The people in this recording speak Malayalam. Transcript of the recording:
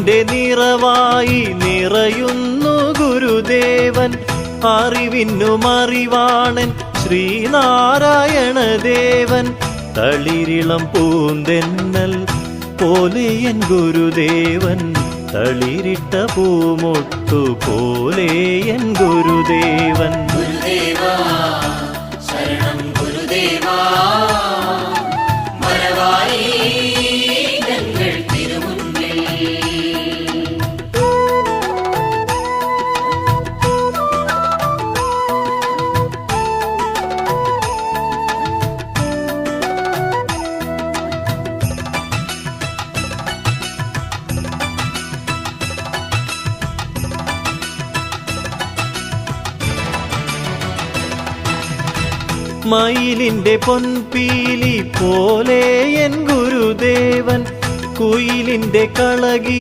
അറിവിൻ്റെ നിറവായി നിറയുന്നു ഗുരുദേവൻ. അറിവിനും അറിവാണൻ ശ്രീനാരായണദേവൻ. തളിരിളം പൂന്തെന്നൽ പോലെ എൻ ഗുരുദേവൻ. തളിരിട്ട പൂമൊട്ടു പോലെ എൻ ഗുരുദേവൻ. ഗുരുദേവാ ശരണം ഗുരുദേവാ, മറവായി ഞങ്ങൾ തിരുമുന്നിൽ. മയിലിൻ്റെ പൊൻപീലി പോലെ എൻ ഗുരുദേവൻ. കുയിലിൻ്റെ കളകി